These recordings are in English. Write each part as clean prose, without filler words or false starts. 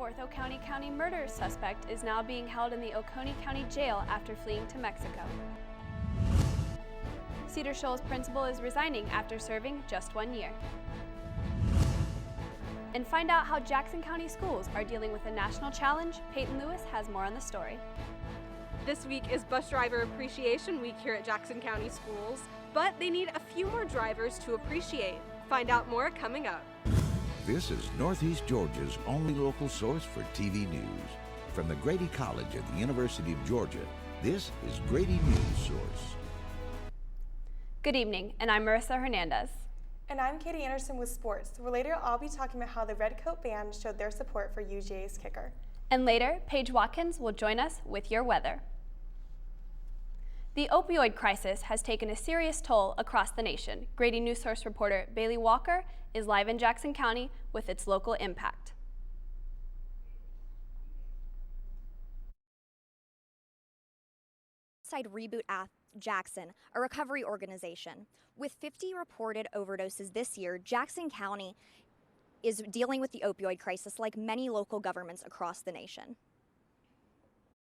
North Oconee County murder suspect is now being held in the Oconee County Jail after fleeing to Mexico. Cedar Shoals principal is resigning after serving just 1 year. And find out how Jackson County schools are dealing with a national challenge. Peyton Lewis has more on the story. This week is Bus Driver Appreciation Week here at Jackson County Schools, but they need a few more drivers to appreciate. Find out more coming up. This is Northeast Georgia's only local source for TV news. From the Grady College at the University of Georgia, this is Grady Newsource. Good evening, and I'm Marissa Hernandez. And I'm Katie Anderson with sports, where later I'll be talking about how the Redcoat Band showed their support for UGA's kicker. And later, Paige Watkins will join us with your weather. The opioid crisis has taken a serious toll across the nation. Grady Newsource reporter Bailey Walker is live in Jackson County with its local impact. Reboot Jackson, a recovery organization. With 50 reported overdoses this year, Jackson County is dealing with the opioid crisis like many local governments across the nation.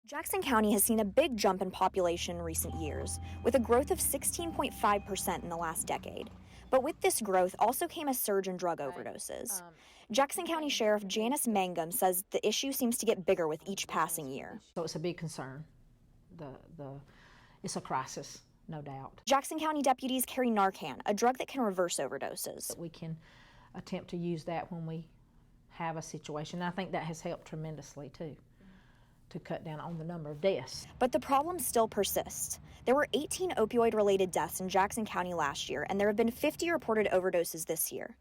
Jackson County has seen a big jump in population in recent years, with a growth of 16.5% in the last decade. But with this growth also came a surge in drug overdoses. Jackson County Sheriff Janice Mangum says the issue seems to get bigger with each passing year. So it's a big concern. It's a crisis, no doubt. Jackson County deputies carry Narcan, a drug that can reverse overdoses. We can attempt to use that when we have a situation. I think that has helped tremendously too, to cut down on the number of deaths. But the problem still persists. There were 18 opioid-related deaths in Jackson County last year, and there have been 50 reported overdoses this year.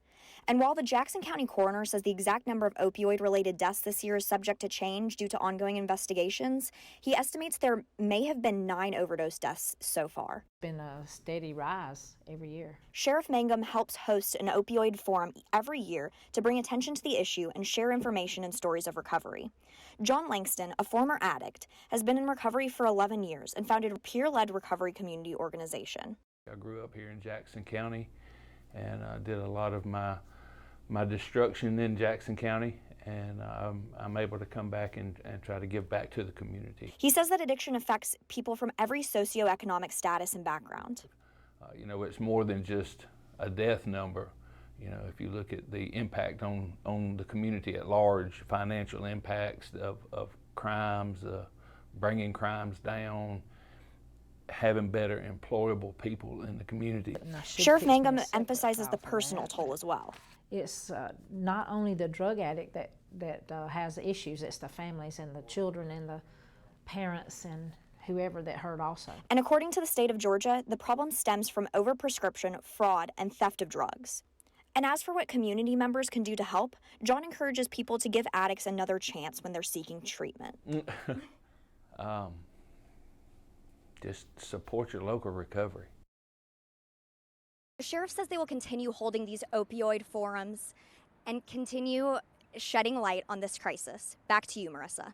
And while the Jackson County coroner says the exact number of opioid-related deaths this year is subject to change due to ongoing investigations, he estimates there may have been 9 overdose deaths so far. It's been a steady rise every year. Sheriff Mangum helps host an opioid forum every year to bring attention to the issue and share information and stories of recovery. John Langston, a former addict, has been in recovery for 11 years and founded a peer-led recovery community organization. I grew up here in Jackson County and did a lot of my destruction in Jackson County, and I'm able to come back and try to give back to the community. He says that addiction affects people from every socioeconomic status and background. It's more than just a death number. If you look at the impact on the community at large, financial impacts of crimes, bringing crimes down, having better employable people in the community. Sheriff Mangum emphasizes the personal toll as well. It's not only the drug addict that has issues, it's the families and the children and the parents and whoever that hurt also. And according to the state of Georgia, the problem stems from overprescription, fraud, and theft of drugs. And as for what community members can do to help, John encourages people to give addicts another chance when they're seeking treatment. Just support your local recovery. The sheriff says they will continue holding these opioid forums and continue shedding light on this crisis. Back to you, Marissa.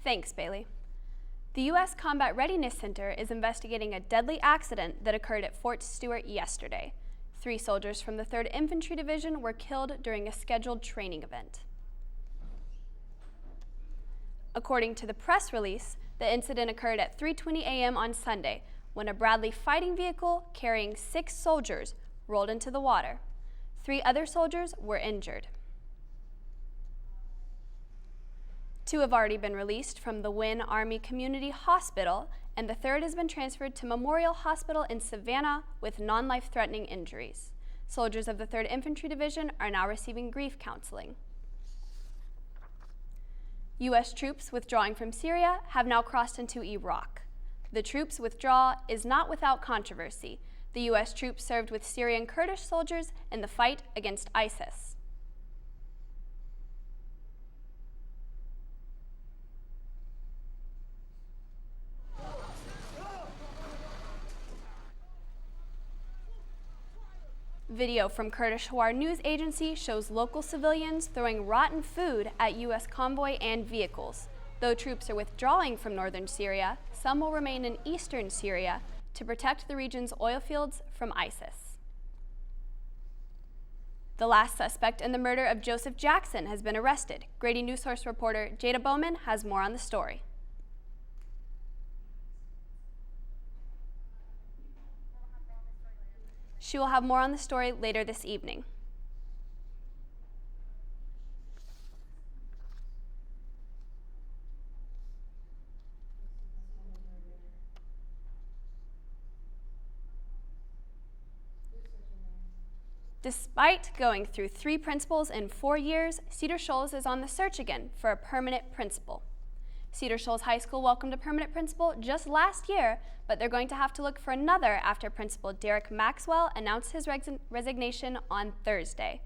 Thanks, Bailey. The U.S. Combat Readiness Center is investigating a deadly accident that occurred at Fort Stewart yesterday. 3 soldiers from the 3rd Infantry Division were killed during a scheduled training event. According to the press release, the incident occurred at 3:20 a.m. on Sunday, when a Bradley fighting vehicle carrying 6 soldiers rolled into the water. 3 other soldiers were injured. 2 have already been released from the Wynn Army Community Hospital, and the 3rd has been transferred to Memorial Hospital in Savannah with non-life-threatening injuries. Soldiers of the 3rd Infantry Division are now receiving grief counseling. U.S. troops withdrawing from Syria have now crossed into Iraq. The troops' withdrawal is not without controversy. The U.S. troops served with Syrian Kurdish soldiers in the fight against ISIS. Video from Kurdish Hawar News Agency shows local civilians throwing rotten food at U.S. convoy and vehicles. Though troops are withdrawing from northern Syria, some will remain in eastern Syria to protect the region's oil fields from ISIS. The last suspect in the murder of Joseph Jackson has been arrested. Grady Newsource reporter Jada Bowman has more on the story. She will have more on the story later this evening. Despite going through 3 principals in 4 years, Cedar Shoals is on the search again for a permanent principal. Cedar Shoals High School welcomed a permanent principal just last year, but they're going to have to look for another after Principal Derek Maxwell announced his resignation on Thursday.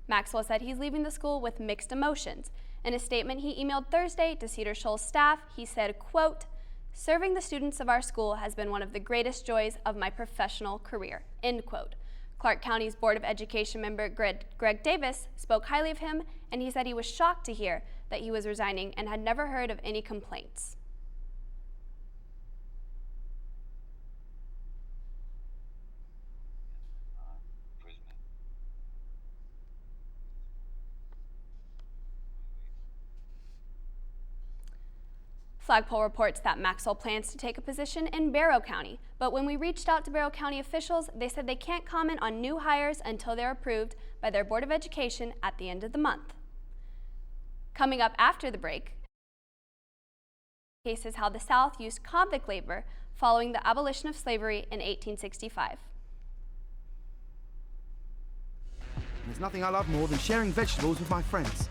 Maxwell said he's leaving the school with mixed emotions. In a statement he emailed Thursday to Cedar Shoals staff, he said, quote, "Serving the students of our school has been one of the greatest joys of my professional career," end quote. Clark County's Board of Education member Greg Davis spoke highly of him, and he said he was shocked to hear that he was resigning and had never heard of any complaints. Flagpole reports that Maxwell plans to take a position in Barrow County, but when we reached out to Barrow County officials, they said they can't comment on new hires until they're approved by their Board of Education at the end of the month. Coming up after the break, cases how the South used convict labor following the abolition of slavery in 1865. There's nothing I love more than sharing vegetables with my friends.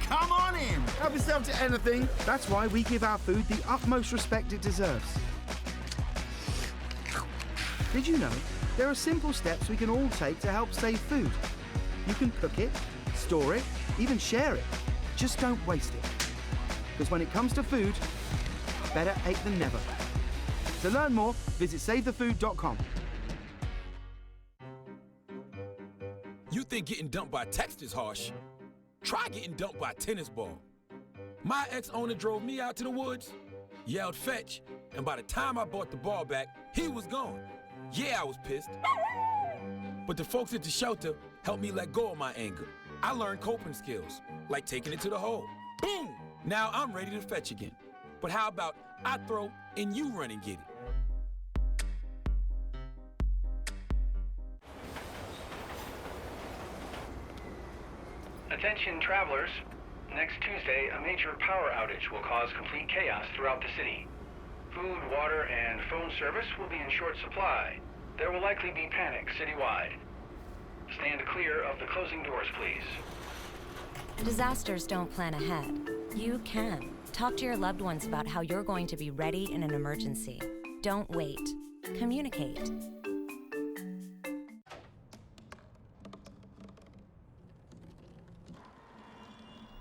Come on in! Help yourself to anything. That's why we give our food the utmost respect it deserves. Did you know there are simple steps we can all take to help save food? You can cook it, store it, even share it. Just don't waste it. Because when it comes to food, better ate than never. To learn more, visit SaveTheFood.com. You think getting dumped by text is harsh? Try getting dumped by a tennis ball. My ex-owner drove me out to the woods, yelled fetch, and by the time I brought the ball back, he was gone. Yeah, I was pissed. But the folks at the shelter helped me let go of my anger. I learned coping skills, like taking it to the hole. Boom! Now I'm ready to fetch again. But how about I throw and you run and get it? Attention travelers, next Tuesday a major power outage will cause complete chaos throughout the city. Food, water, and phone service will be in short supply. There will likely be panic citywide. Stand clear of the closing doors, please. Disasters don't plan ahead. You can. Talk to your loved ones about how you're going to be ready in an emergency. Don't wait. Communicate.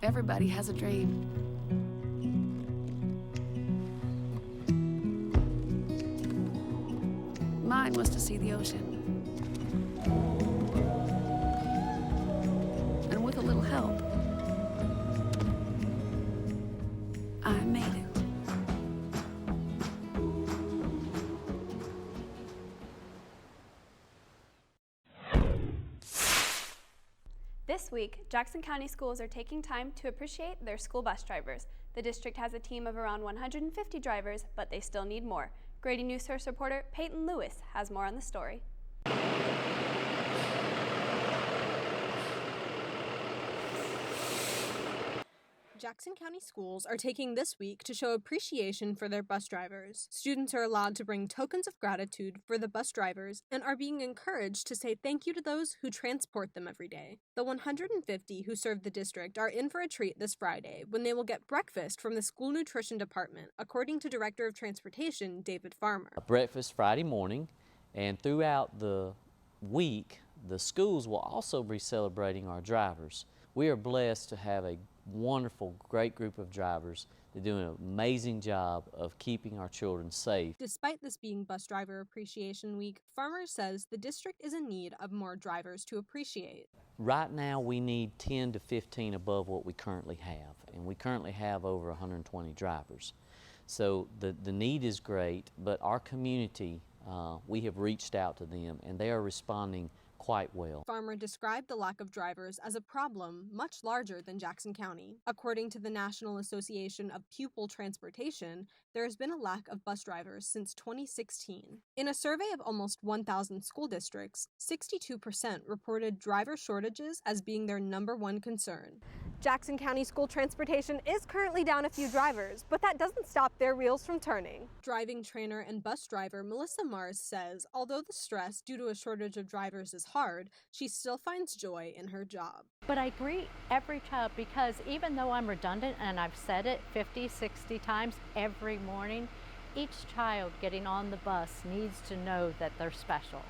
Everybody has a dream. Mine was to see the ocean. And with a little help, I made it. This week, Jackson County schools are taking time to appreciate their school bus drivers. The district has a team of around 150 drivers, but they still need more. Grady Newsource reporter Peyton Lewis has more on the story. Jackson County schools are taking this week to show appreciation for their bus drivers. Students are allowed to bring tokens of gratitude for the bus drivers and are being encouraged to say thank you to those who transport them every day. The 150 who serve the district are in for a treat this Friday when they will get breakfast from the school nutrition department, according to Director of Transportation David Farmer. Breakfast Friday morning, and throughout the week, the schools will also be celebrating our drivers. We are blessed to have a wonderful, great group of drivers. They're doing an amazing job of keeping our children safe. Despite this being Bus Driver Appreciation Week, Farmer says the district is in need of more drivers to appreciate. Right now we need 10 to 15 above what we currently have, and we currently have over 120 drivers. So the need is great, but our community, we have reached out to them and they are responding quite well. Farmer described the lack of drivers as a problem much larger than Jackson County. According to the National Association of Pupil Transportation, there has been a lack of bus drivers since 2016. In a survey of almost 1,000 school districts, 62% reported driver shortages as being their #1 concern. Jackson County School Transportation is currently down a few drivers, but that doesn't stop their wheels from turning. Driving trainer and bus driver Melissa Mars says although the stress due to a shortage of drivers is hard, she still finds joy in her job. But I greet every child because even though I'm redundant and I've said it 50, 60 times every morning, each child getting on the bus needs to know that they're special.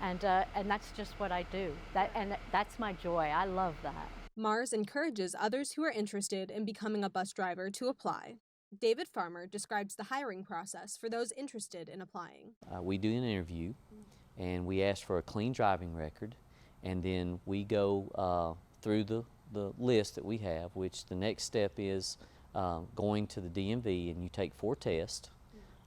And that's just what I do. That's my joy. I love that. Mars encourages others who are interested in becoming a bus driver to apply. David Farmer describes the hiring process for those interested in applying. We do an interview, and we ask for a clean driving record, and then we go through the list that we have, which the next step is going to the DMV, and you take 4 tests.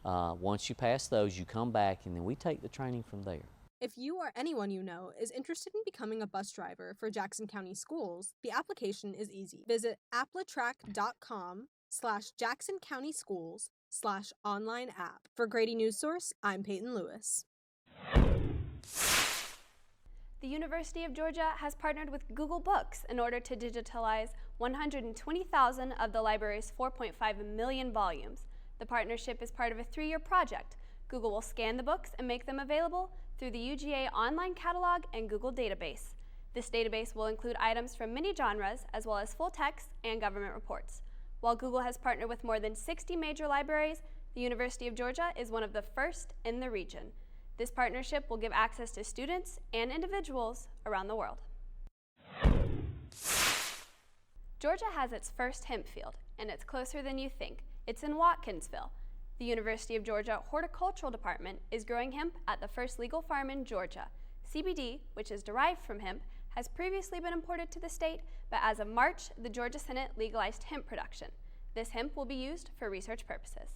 Once you pass those, you come back, and then we take the training from there. If you or anyone you know is interested in becoming a bus driver for Jackson County Schools, the application is easy. Visit aplatrack.com/Jackson County Schools/online app. For Grady Newsource, I'm Peyton Lewis. The University of Georgia has partnered with Google Books in order to digitalize 120,000 of the library's 4.5 million volumes. The partnership is part of a 3-year project. Google will scan the books and make them available through the UGA online catalog and Google database. This database will include items from many genres as well as full text and government reports. While Google has partnered with more than 60 major libraries, the University of Georgia is one of the first in the region. This partnership will give access to students and individuals around the world. Georgia has its first hemp field, and it's closer than you think. It's in Watkinsville. The University of Georgia Horticultural Department is growing hemp at the first legal farm in Georgia. CBD, which is derived from hemp, has previously been imported to the state, but as of March, the Georgia Senate legalized hemp production. This hemp will be used for research purposes.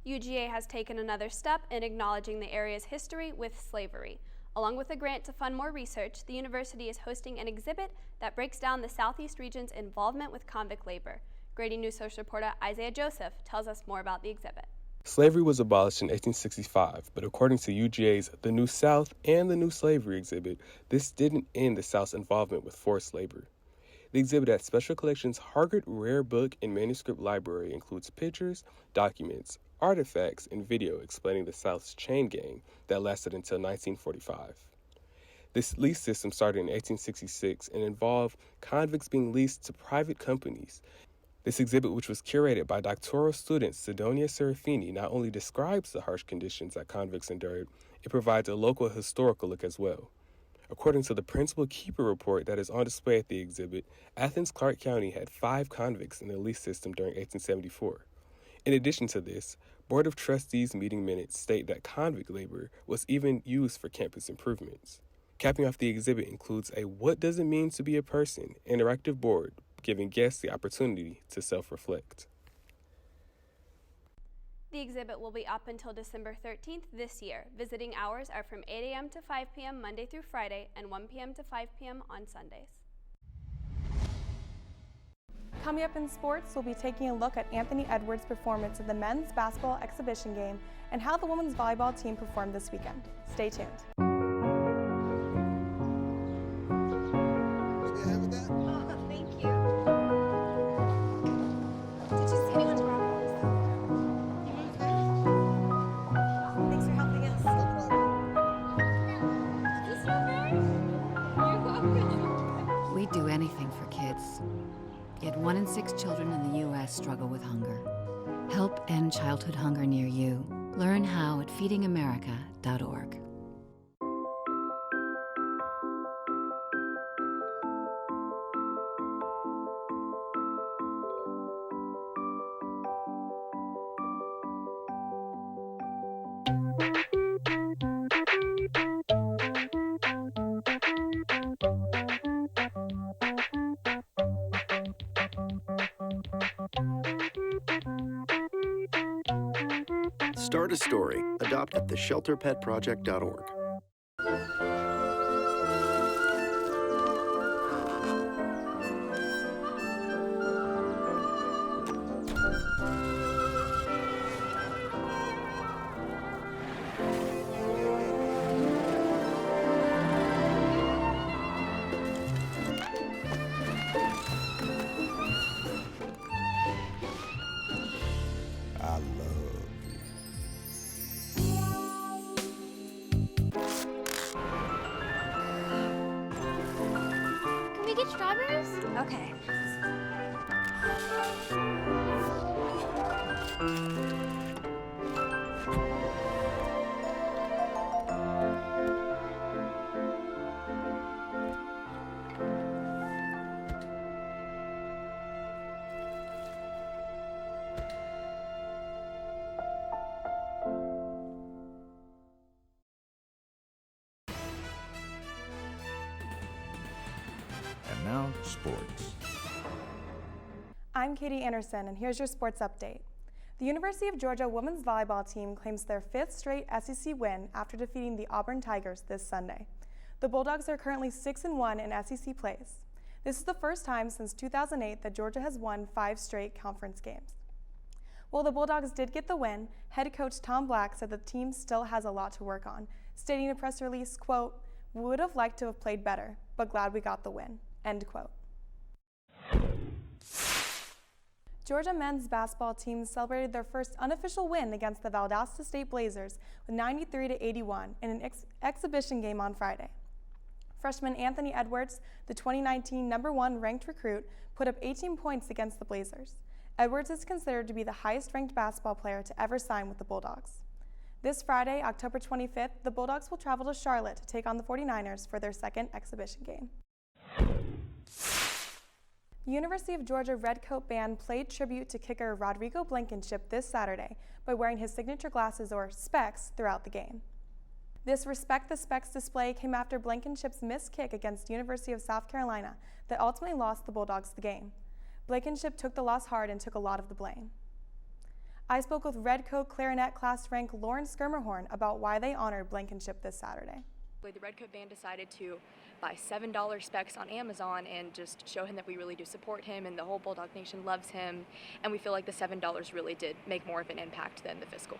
UGA has taken another step in acknowledging the area's history with slavery. Along with a grant to fund more research, the university is hosting an exhibit that breaks down the Southeast region's involvement with convict labor. Grady Newsource reporter Isaiah Joseph tells us more about the exhibit. Slavery was abolished in 1865, but according to UGA's The New South and the New Slavery exhibit, this didn't end the South's involvement with forced labor. The exhibit at Special Collections Hargard Rare Book and Manuscript Library includes pictures, documents, artifacts, and video explaining the South's chain gang that lasted until 1945. This lease system started in 1866 and involved convicts being leased to private companies. This exhibit, which was curated by doctoral student Sidonia Serafini, not only describes the harsh conditions that convicts endured, it provides a local historical look as well. According to the Principal Keeper report that is on display at the exhibit, Athens-Clarke County had 5 convicts in the lease system during 1874. In addition to this, Board of Trustees meeting minutes state that convict labor was even used for campus improvements. Capping off the exhibit includes a What Does It Mean to Be a Person interactive board, giving guests the opportunity to self-reflect. The exhibit will be up until December 13th this year. Visiting hours are from 8 a.m. to 5 p.m. Monday through Friday and 1 p.m. to 5 p.m. on Sundays. Coming up in sports, we'll be taking a look at Anthony Edwards' performance in the men's basketball exhibition game and how the women's volleyball team performed this weekend. Stay tuned. We'd do anything for kids. Yet 1 in 6 children in the U.S. struggle with hunger. Help end childhood hunger near you. Learn how at feedingamerica.org. Start a story. Adopt at theshelterpetproject.org. I love Can we get strawberries? Okay. And now, sports. I'm Katie Anderson, and here's your sports update. The University of Georgia women's volleyball team claims their 5th straight SEC win after defeating the Auburn Tigers this Sunday. The Bulldogs are currently 6-1 in SEC plays. This is the first time since 2008 that Georgia has won 5 straight conference games. While the Bulldogs did get the win, head coach Tom Black said the team still has a lot to work on, stating in a press release, quote, "We would have liked to have played better, but glad we got the win," end quote. Georgia men's basketball team celebrated their first unofficial win against the Valdosta State Blazers with 93-81 in an exhibition game on Friday. Freshman Anthony Edwards, the 2019 #1 ranked recruit, put up 18 points against the Blazers. Edwards is considered to be the highest-ranked basketball player to ever sign with the Bulldogs. This Friday, October 25th, the Bulldogs will travel to Charlotte to take on the 49ers for their second exhibition game. The University of Georgia Redcoat Band played tribute to kicker Rodrigo Blankenship this Saturday by wearing his signature glasses, or specs, throughout the game. This Respect the Specs display came after Blankenship's missed kick against the University of South Carolina that ultimately lost the Bulldogs the game. Blankenship took the loss hard and took a lot of the blame. I spoke with Redcoat clarinet class rank Lauren Skirmerhorn about why they honored Blankenship this Saturday. The Redcoat Band decided to buy $7 specs on Amazon and just show him that we really do support him and the whole Bulldog Nation loves him, and we feel like the $7 really did make more of an impact than the fiscal.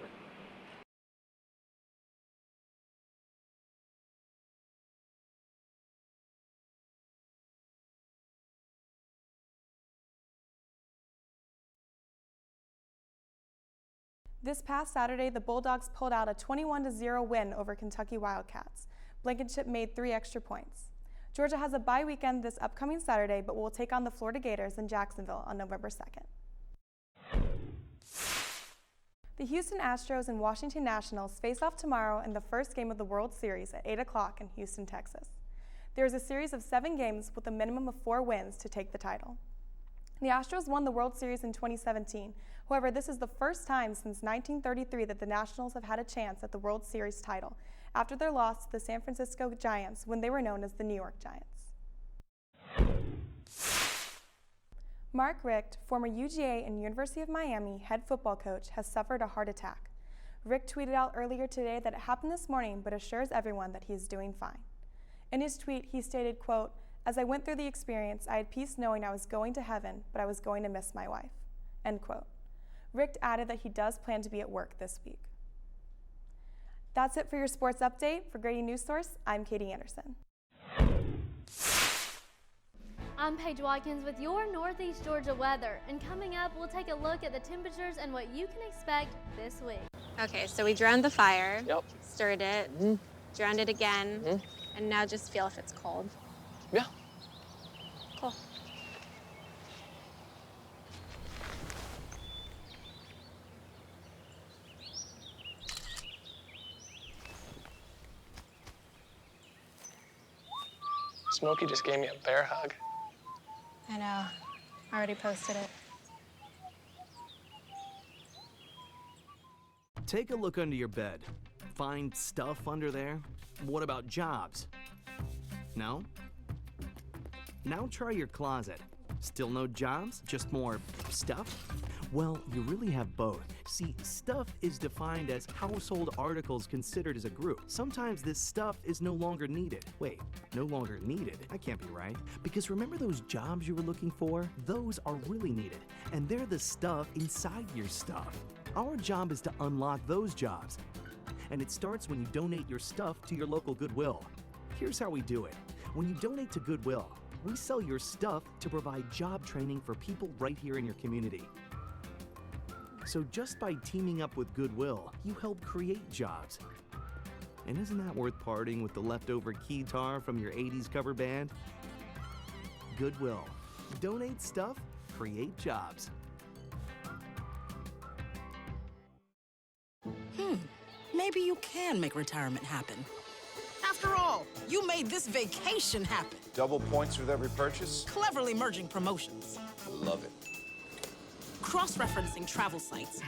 This past Saturday, the Bulldogs pulled out a 21-0 win over Kentucky Wildcats. Blankenship made 3 extra points. Georgia has a bye weekend this upcoming Saturday, but will take on the Florida Gators in Jacksonville on November 2nd. The Houston Astros and Washington Nationals face off tomorrow in the first game of the World Series at 8 o'clock in Houston, Texas. There is a series of 7 games with a minimum of 4 wins to take the title. The Astros won the World Series in 2017. However, this is the first time since 1933 that the Nationals have had a chance at the World Series title, after their loss to the San Francisco Giants when they were known as the New York Giants. Mark Richt, former UGA and University of Miami head football coach, has suffered a heart attack. Richt tweeted out earlier today that it happened this morning, but assures everyone that he is doing fine. In his tweet, he stated, quote, "As I went through the experience, I had peace knowing I was going to heaven, but I was going to miss my wife," end quote. Richt added that he does plan to be at work this week. That's it for your sports update. For Grady Newsource, I'm Katie Anderson. I'm Paige Watkins with your Northeast Georgia weather, and coming up, we'll take a look at the temperatures and what you can expect this week. Okay, so we drowned the fire, stirred it, drowned it again, and now just feel if it's cold. Yeah. Cool. Smokey just gave me a bear hug. I know. I already posted it. Take a look under your bed. Find stuff under there? What about jobs? No? Now try your closet. Still no jobs? Just more stuff? Well, you really have both. See, stuff is defined as household articles considered as a group. Sometimes this stuff is no longer needed. Wait, no longer needed? That can't be right. Because remember those jobs you were looking for? Those are really needed, and they're the stuff inside your stuff. Our job is to unlock those jobs, and it starts when you donate your stuff to your local Goodwill. Here's how we do it. When you donate to Goodwill, we sell your stuff to provide job training for people right here in your community. So just by teaming up with Goodwill, you help create jobs. And isn't that worth parting with the leftover keytar from your 80s cover band? Goodwill. Donate stuff, create jobs. Maybe you can make retirement happen. After all, you made this vacation happen. Double points with every purchase? Cleverly merging promotions. Love it. Cross-referencing travel sites.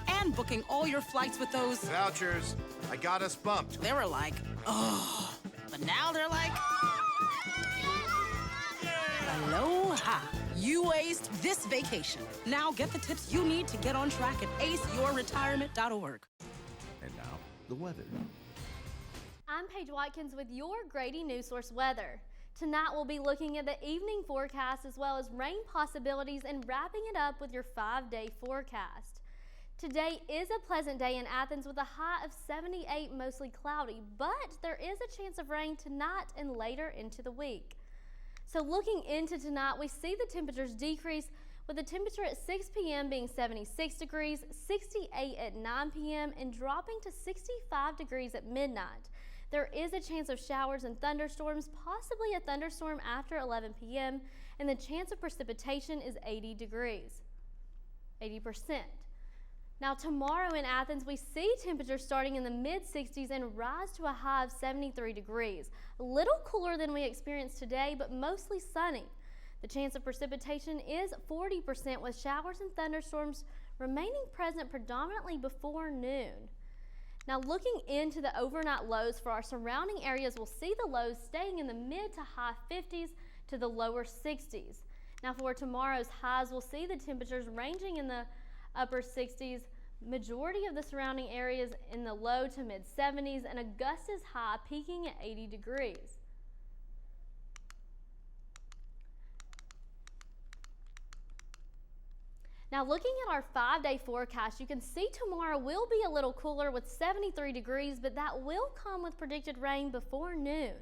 And booking all your flights with those... Vouchers. I got us bumped. They were like, oh. But now they're like... Aloha. You aced this vacation. Now get the tips you need to get on track at aceyourretirement.org. And now, the weather. I'm Paige Watkins with your Grady Newsource weather. Tonight we'll be looking at the evening forecast as well as rain possibilities and wrapping it up with your 5-day forecast. Today is a pleasant day in Athens with a high of 78, mostly cloudy, but there is a chance of rain tonight and later into the week. So looking into tonight, we see the temperatures decrease with the temperature at 6 p.m. being 76 degrees, 68 at 9 p.m., and dropping to 65 degrees at midnight. There is a chance of showers and thunderstorms, possibly a thunderstorm after 11 p.m., and the chance of precipitation is 80%. Now tomorrow in Athens, we see temperatures starting in the mid-60s and rise to a high of 73 degrees. A little cooler than we experienced today, but mostly sunny. The chance of precipitation is 40% with showers and thunderstorms remaining present predominantly before noon. Now looking into the overnight lows for our surrounding areas, we'll see the lows staying in the mid to high 50s to the lower 60s. Now for tomorrow's highs, we'll see the temperatures ranging in the upper 60s, majority of the surrounding areas in the low to mid 70s, and Augusta's high peaking at 80 degrees. Now looking at our 5-day forecast, you can see tomorrow will be a little cooler with 73 degrees, but that will come with predicted rain before noon.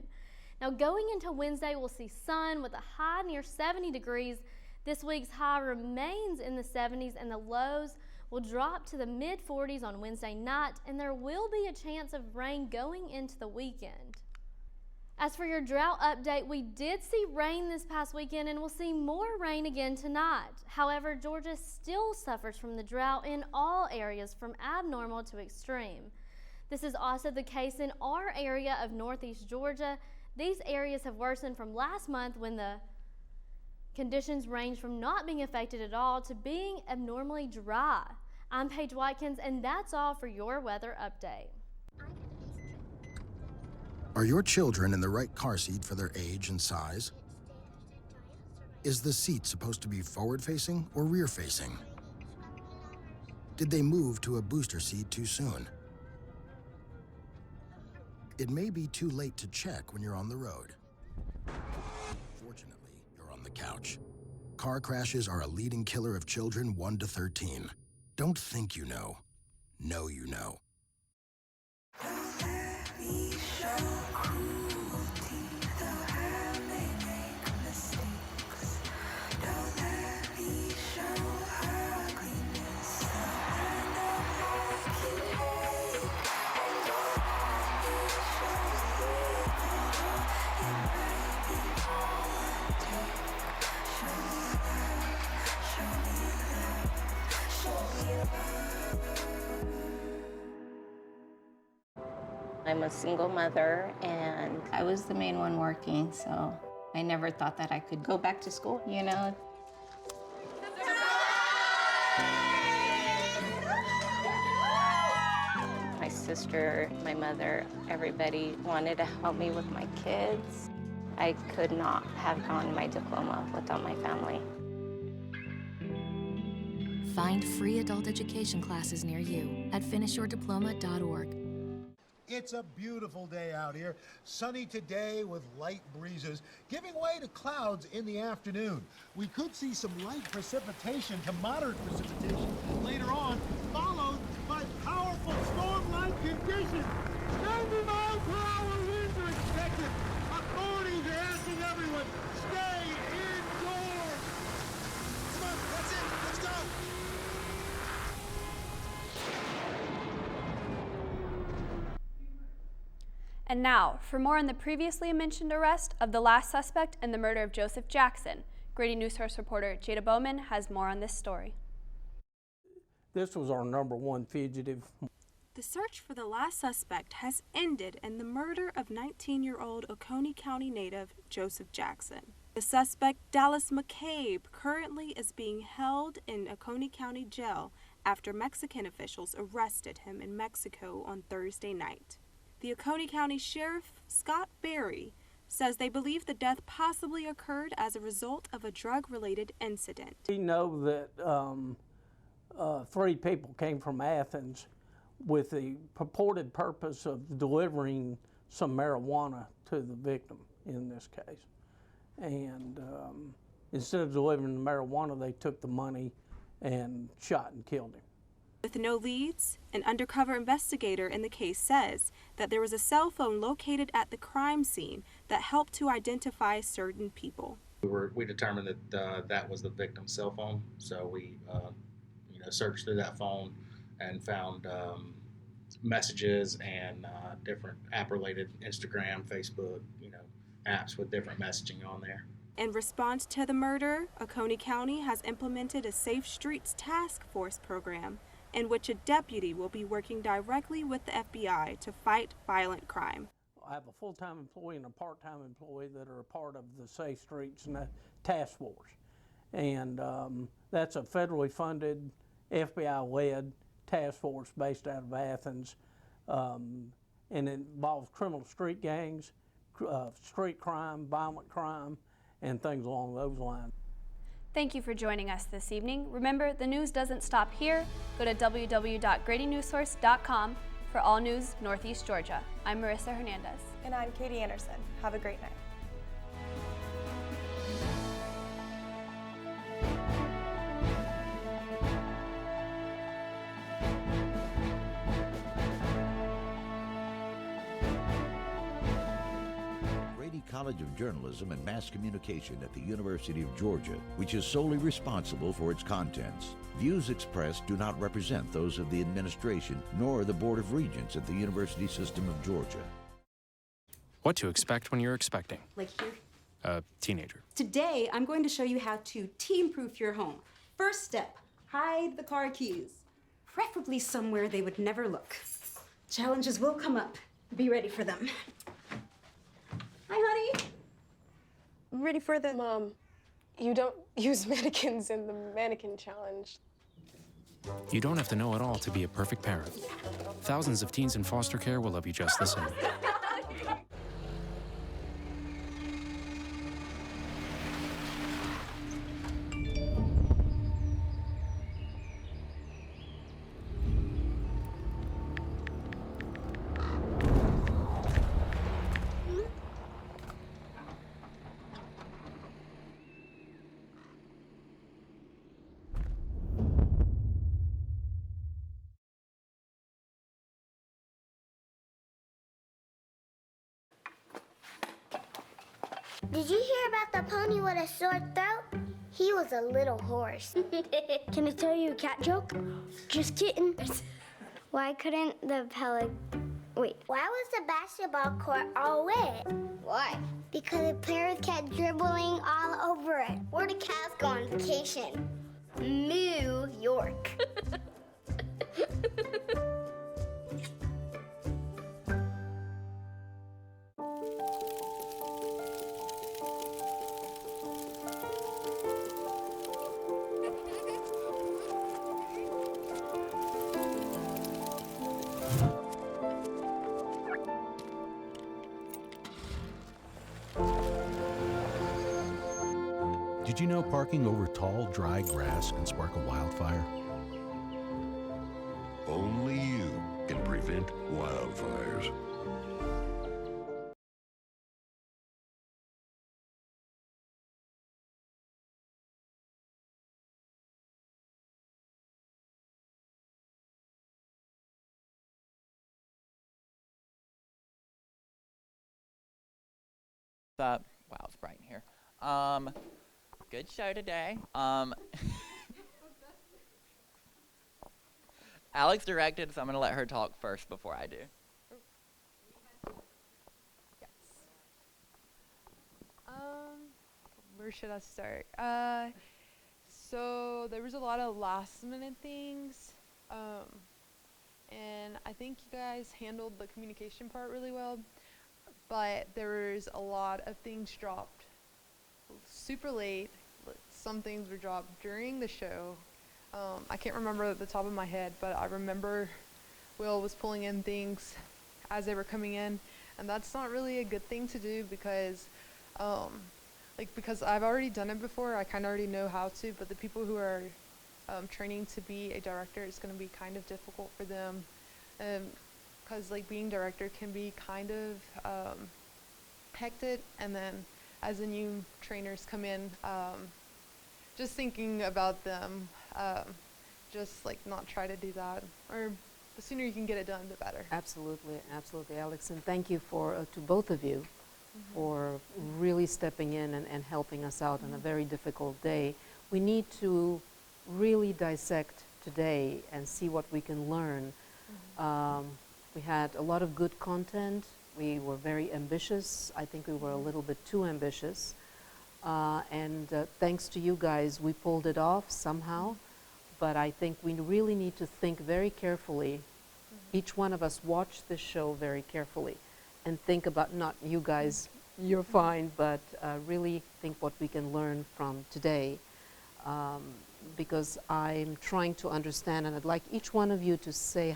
Now going into Wednesday, we'll see sun with a high near 70 degrees. This week's high remains in the 70s and the lows will drop to the mid 40s on Wednesday night, and there will be a chance of rain going into the weekend. As for your drought update, we did see rain this past weekend and we'll see more rain again tonight. However, Georgia still suffers from the drought in all areas from abnormal to extreme. This is also the case in our area of northeast Georgia. These areas have worsened from last month when the conditions range from not being affected at all to being abnormally dry. I'm Paige Watkins, and that's all for your weather update. Are your children in the right car seat for their age and size? Is the seat supposed to be forward-facing or rear-facing? Did they move to a booster seat too soon? It may be too late to check when you're on the road. Fortunately, you're on the couch. Car crashes are a leading killer of children 1 to 13. Don't think you know. Know you know. I'm a single mother, and I was the main one working, so I never thought that I could go back to school, you know? My sister, my mother, everybody wanted to help me with my kids. I could not have gotten my diploma without my family. Find free adult education classes near you at finishyourdiploma.org. It's a beautiful day out here. Sunny today with light breezes, giving way to clouds in the afternoon. We could see some light precipitation to moderate precipitation later on, followed by powerful storm-like conditions. 90-mile-per-hour winds are expected. Authorities are asking everyone, stay indoors. Come on, that's it. Let's go. And now, for more on the previously mentioned arrest of the last suspect in the murder of Joseph Jackson, Grady Newsource reporter Jada Bowman has more on this story. This was our #1 fugitive. The search for the last suspect has ended in the murder of 19-year-old Oconee County native Joseph Jackson. The suspect, Dallas McCabe, currently is being held in Oconee County Jail after Mexican officials arrested him in Mexico on Thursday night. The Oconee County Sheriff, Scott Berry, says they believe the death possibly occurred as a result of a drug-related incident. We know that 3 people came from Athens with the purported purpose of delivering some marijuana to the victim in this case. And instead of delivering the marijuana, they took the money and shot and killed him. With no leads, an undercover investigator in the case says that there was a cell phone located at the crime scene that helped to identify certain people. We determined that that was the victim's cell phone, so we searched through that phone and found messages and different app-related Instagram, Facebook, apps with different messaging on there. In response to the murder, Oconee County has implemented a Safe Streets Task Force program in which a deputy will be working directly with the FBI to fight violent crime. I have a full-time employee and a part-time employee that are a part of the Safe Streets and Task Force. And that's a federally funded, FBI-led task force based out of Athens. And it involves criminal street gangs, street crime, violent crime, and things along those lines. Thank you for joining us this evening. Remember, the news doesn't stop here. Go to www.gradynewsource.com for all news Northeast Georgia. I'm Marissa Hernandez. And I'm Katie Anderson. Have a great night. College of Journalism and Mass Communication at the University of Georgia, which is solely responsible for its contents. Views expressed do not represent those of the administration nor the Board of Regents at the University System of Georgia. What to expect when you're expecting? Like here? A teenager. Today, I'm going to show you how to teen-proof your home. First step, hide the car keys. Preferably somewhere they would never look. Challenges will come up. Be ready for them. Hi, honey. I'm ready for the... Mom, you don't use mannequins in the mannequin challenge. You don't have to know it all to be a perfect parent. Thousands of teens in foster care will love you just the same. Did you hear about the pony with a sore throat? He was a little horse. Can I tell you a cat joke? Just kidding. Why couldn't the Wait. Why was the basketball court all wet? Why? Because the players kept dribbling all over it. Where do cats go on vacation? New York. Did you know parking over tall, dry grass can spark a wildfire? prevent wildfires. What's up? Wow, it's bright in here. Good show today. Alex directed, so I'm gonna let her talk first before I do. Where should I start? So there was a lot of last minute things, and I think you guys handled the communication part really well, but there was a lot of things dropped super late. Some things were dropped during the show. I can't remember at the top of my head, but I remember Will was pulling in things as they were coming in, and that's not really a good thing to do because because I've already done it before, I kind of already know how to, but the people who are training to be a director, it's going to be kind of difficult for them, because being director can be kind of hectic, and then as the new trainers come in, just thinking about them, just not try to do that, or the sooner you can get it done, the better. Absolutely, absolutely, Alex, and thank you to both of you for really stepping in and helping us out on a very difficult day. We need to really dissect today and see what we can learn. We had a lot of good content. We were very ambitious. I think we were a little bit too ambitious. And thanks to you guys, we pulled it off somehow. But I think we really need to think very carefully. Each one of us watch this show very carefully and think about, not you guys, you're fine, but really think what we can learn from today. Because I'm trying to understand, and I'd like each one of you to say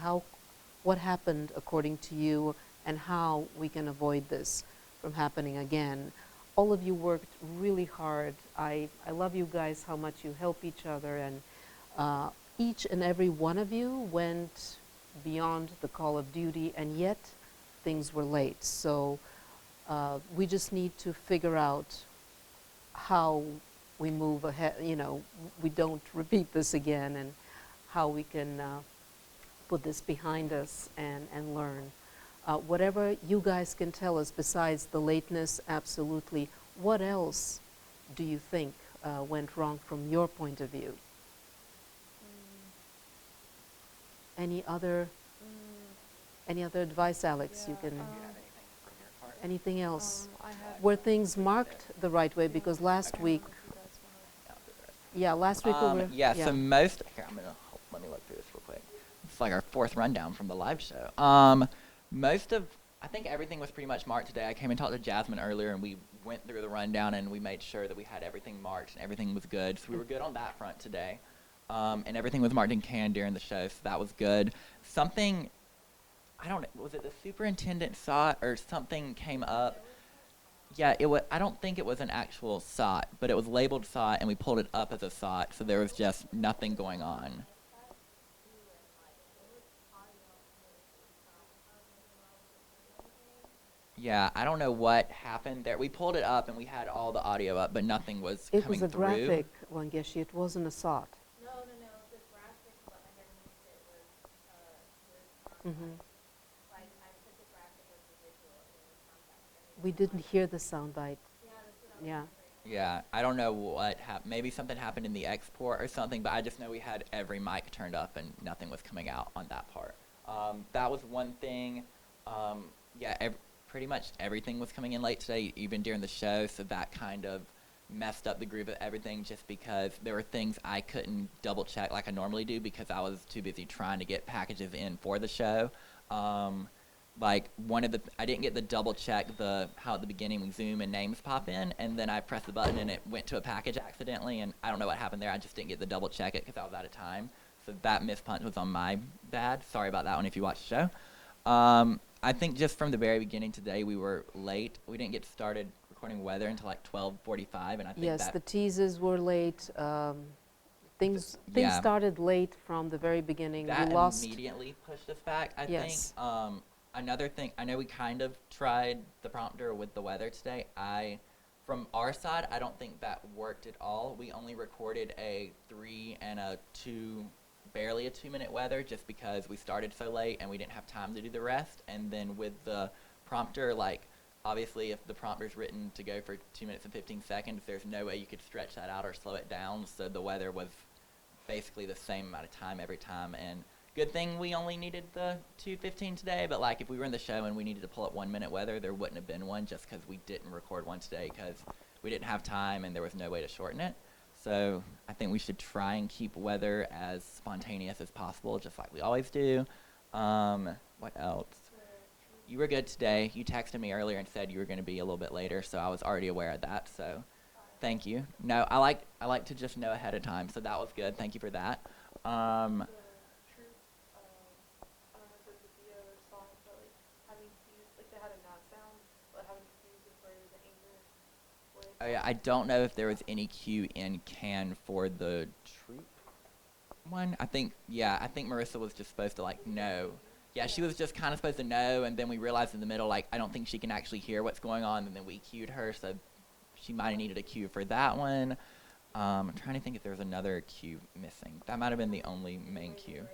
what happened according to you and how we can avoid this from happening again. All of you worked really hard. I love you guys, how much you help each other, and each and every one of you went beyond the call of duty, and yet things were late. So we just need to figure out how we move ahead, we don't repeat this again, and how we can put this behind us and learn. Whatever you guys can tell us besides the lateness, absolutely, what else do you think went wrong from your point of view? Any other advice, Alex? You can. Anything else? Were things marked the right way? Because last week, last week we were. So most. Here, let me look through this real quick. It's like our fourth rundown from the live show. I think everything was pretty much marked today. I came and talked to Jasmine earlier, and we went through the rundown, and we made sure that we had everything marked and everything was good. So we were good on that front today. And everything was marked in can during the show, so that was good. Something, I don't know, was it the superintendent saw it or something came up? Yeah, I don't think it was an actual SOT, but it was labeled SOT, and we pulled it up as a SOT, so there was just nothing going on. Yeah, I don't know what happened there. We pulled it up, and we had all the audio up, but nothing was coming through. It was a graphic, Wangeshi. It wasn't a SOT. We didn't hear the soundbite. Yeah. Yeah, I don't know what happened. Maybe something happened in the export or something, but I just know we had every mic turned up and nothing was coming out on that part. That was one thing. Pretty much everything was coming in late today, even during the show, so that kind of messed up the groove of everything just because there were things I couldn't double check like I normally do because I was too busy trying to get packages in for the show. I didn't get the double check how at the beginning we zoom and names pop in, and then I pressed the button and it went to a package accidentally, and I don't know what happened there. I just didn't get the double check it because I was out of time. So that missed punch was on my bad. Sorry about that one if you watched the show. I think just from the very beginning today we were late. We didn't get started recording weather until like 12:45, and I think the teasers were late. Things Yeah. started late from the very beginning. That You lost. immediately pushed us back, I Yes. think. Another thing, I know we kind of tried the prompter with the weather today. From our side, I don't think that worked at all. We only recorded a 3 and a 2, barely a 2-minute weather, just because we started so late and we didn't have time to do the rest. And then with the prompter, like, obviously if the prompter's written to go for 2 minutes and 15 seconds, there's no way you could stretch that out or slow it down. So the weather was basically the same amount of time every time. And good thing we only needed the 2:15 today, but like if we were in the show and we needed to pull up 1 minute weather, there wouldn't have been one, just because we didn't record one today because we didn't have time and there was no way to shorten it. So I think we should try and keep weather as spontaneous as possible, just like we always do. What else? You were good today. You texted me earlier and said you were going to be a little bit later, so I was already aware of that. So thank you. No, I like to just know ahead of time, so that was good. Thank you for that. Oh yeah, I don't know if there was any cue in can for the troop one. I think Marissa was just supposed to like know. Yeah, she was just kind of supposed to know, and then we realized in the middle, like, I don't think she can actually hear what's going on, and then we cued her, so she might have needed a cue for that one. I'm trying to think if there's another cue missing. That might have been the only main cue.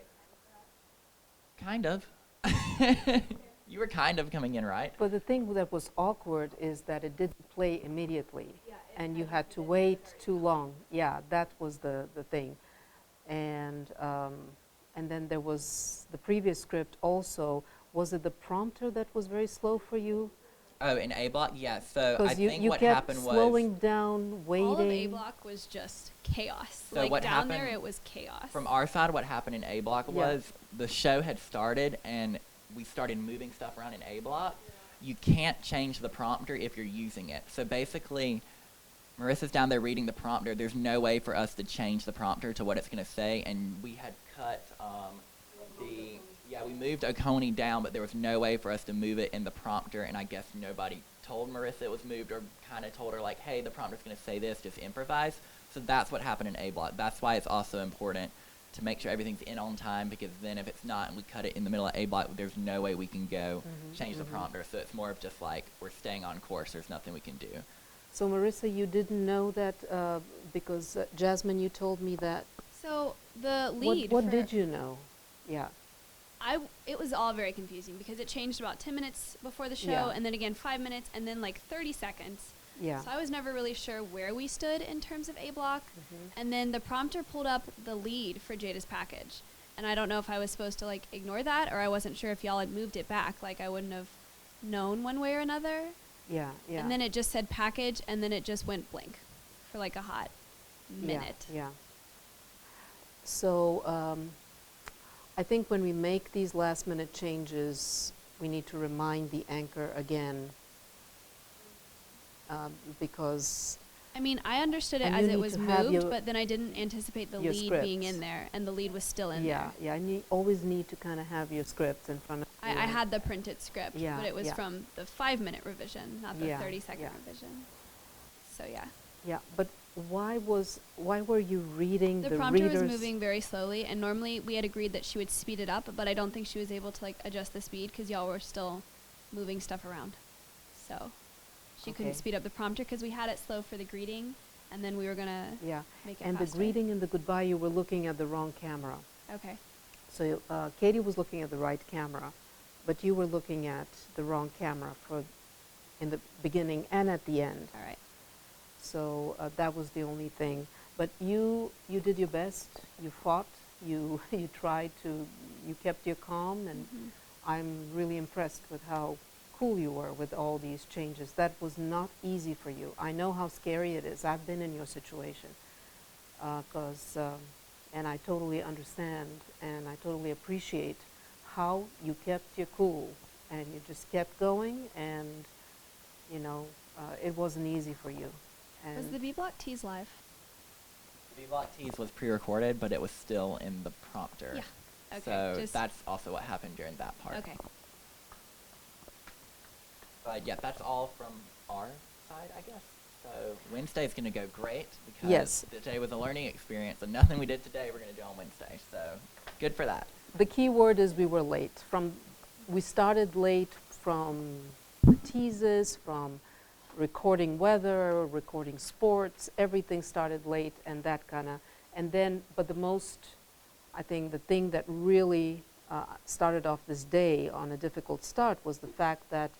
Kind of. You were kind of coming in, right? But the thing that was awkward is that it didn't play immediately, and you had to wait too long. Yeah, that was the thing. And then there was the previous script also. Was it the prompter that was very slow for you? Oh, in A block? Yeah, so I think you what kept happened was... slowing down, waiting. All of A block was just chaos. So like what down there, happened- it was chaos. From our side, what happened in A block was the show had started and we started moving stuff around in A block. You can't change the prompter if you're using it. So basically, Marissa's down there reading the prompter. There's no way for us to change the prompter to what it's going to say, and we had cut we moved Oconee down, but there was no way for us to move it in the prompter, and I guess nobody told Marissa it was moved or kind of told her, like, hey, the prompter's going to say this, just improvise. So that's what happened in A block. That's why it's also important to make sure everything's in on time, because then if it's not and we cut it in the middle of A block, there's no way we can go change the prompter. So it's more of just like we're staying on course. There's nothing we can do. So Marissa, you didn't know that because Jasmine, you told me that. So the lead. What did you know? Yeah. It was all very confusing because it changed about 10 minutes before the show, and then again 5 minutes, and then like 30 seconds. Yeah. So I was never really sure where we stood in terms of A block. And then the prompter pulled up the lead for Jada's package. And I don't know if I was supposed to like ignore that, or I wasn't sure if y'all had moved it back. Like I wouldn't have known one way or another. Yeah, yeah. And then it just said package, and then it just went blank for like a hot minute. Yeah. So I think when we make these last minute changes, we need to remind the anchor again, because I mean, I understood it as it was moved, but then I didn't anticipate the lead being in there, and the lead was still in there. Yeah, always need to kind of have your script in front of you. I had the printed script, Yeah, but it was yeah. from the 5-minute revision, not the 30-second revision. So yeah. Yeah, but why were you reading the prompter readers? was moving very slowly, and normally we had agreed that she would speed it up, but I don't think she was able to like adjust the speed because y'all were still moving stuff around. So she couldn't speed up the prompter because we had it slow for the greeting, and then we were gonna make it and faster. the greeting and the goodbye, you were looking at the wrong camera. Okay. So Katie was looking at the right camera, but you were looking at the wrong camera in the beginning and at the end. All right. So that was the only thing. But you did your best. You fought. You tried to. You kept your calm, and I'm really impressed with how cool you were with all these changes. That was not easy for you. I know how scary it is. I've been in your situation, and I totally understand, and I totally appreciate how you kept your cool, and you just kept going, and it wasn't easy for you. And Was the B block tease live? The B-block tease was pre-recorded, but it was still in the prompter. Yeah. So just that's also what happened during that part. Okay. But yeah, that's all from our side, I guess. So Wednesday's going to go great because Yes. today was a learning experience, and nothing we did today we're going to do on Wednesday. So good for that. The key word is we were late. We started late from the teases, from recording weather, recording sports. Everything started late, and that kind of, but I think the thing that really started off this day on a difficult start was the fact that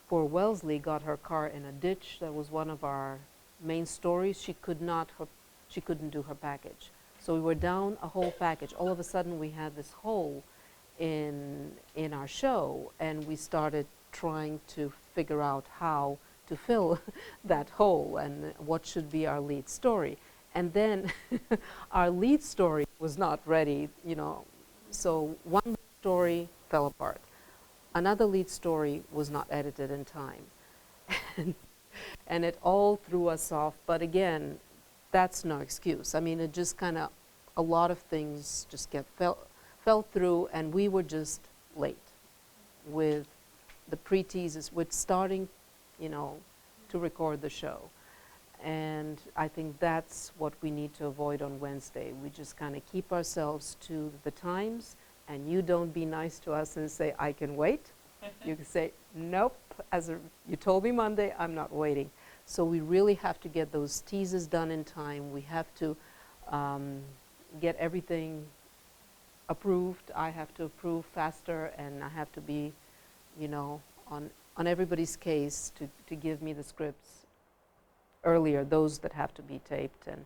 poor Wellesley got her car in a ditch. That was one of our main stories. She couldn't do her package. So we were down a whole package. All of a sudden we had this hole in our show, and we started trying to figure out how to fill that hole and what should be our lead story. And then our lead story was not ready, so one lead story fell apart. Another lead story was not edited in time. And it all threw us off, but again, that's no excuse. I mean, it just kind of, a lot of things just fell through, and we were just late with the pre-teases, with starting, to record the show. And I think that's what we need to avoid on Wednesday. We just kind of keep ourselves to the times, and you don't be nice to us and say, I can wait. You can say, nope, you told me Monday, I'm not waiting. So we really have to get those teases done in time. We have to get everything approved. I have to approve faster, and I have to be, on everybody's case to give me the scripts earlier, those that have to be taped. And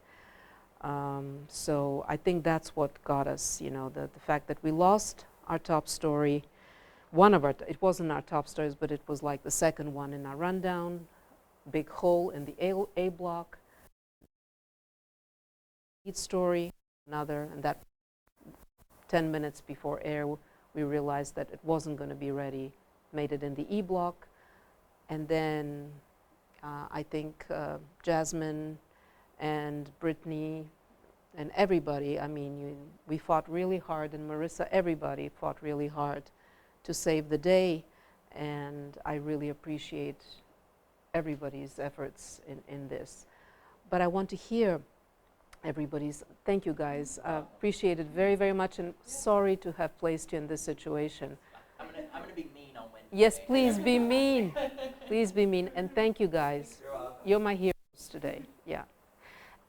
so I think that's what got us, the fact that we lost our top story. It wasn't our top stories, but it was like the second one in our rundown. Big hole in the A block. Lead story, another, and that 10 minutes before air, we realized that it wasn't going to be ready. Made it in the E block, and then I think Jasmine and Brittany and everybody, we fought really hard, and Marissa, everybody fought really hard to save the day, and I really appreciate everybody's efforts in this. But I want to hear everybody's, thank you guys, appreciate it very, very much, and sorry to have placed you in this situation. I'm gonna be mean on Wednesday. Yes, please be mean. Please be mean, and thank you guys. You're welcome. You're my heroes today, yeah.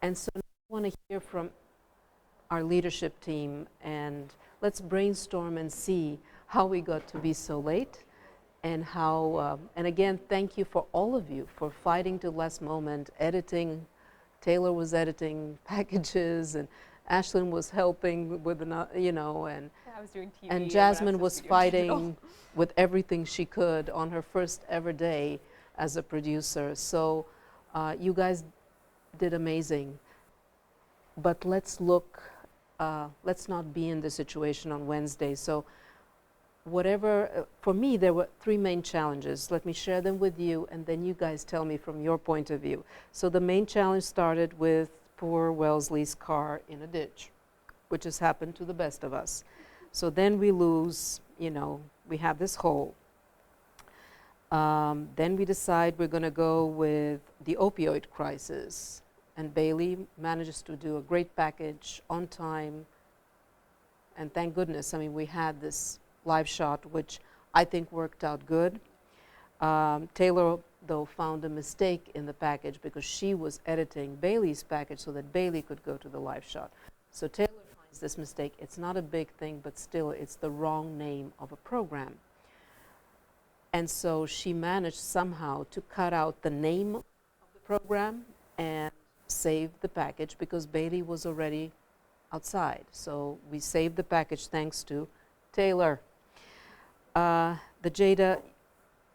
And so now I want to hear from our leadership team, and let's brainstorm and see how we got to be so late, and how, and again, thank you for all of you for fighting to the last moment, editing. Taylor was editing packages, and Ashlyn was helping with, and I was doing TV, and Jasmine was fighting with everything she could on her first ever day as a producer. So you guys did amazing. But let's not be in the situation on Wednesday. So whatever, for me, there were three main challenges. Let me share them with you, and then you guys tell me from your point of view. So the main challenge started with poor Wellesley's car in a ditch, which has happened to the best of us. So then we lose, we have this hole. Then we decide we're going to go with the opioid crisis, and Bailey manages to do a great package on time, and thank goodness, we had this live shot, which I think worked out good. Taylor, though, found a mistake in the package because she was editing Bailey's package so that Bailey could go to the live shot. So Taylor finds this mistake. It's not a big thing, but still it's the wrong name of a program. And so she managed somehow to cut out the name of the program and save the package because Bailey was already outside. So we saved the package thanks to Taylor. The Jada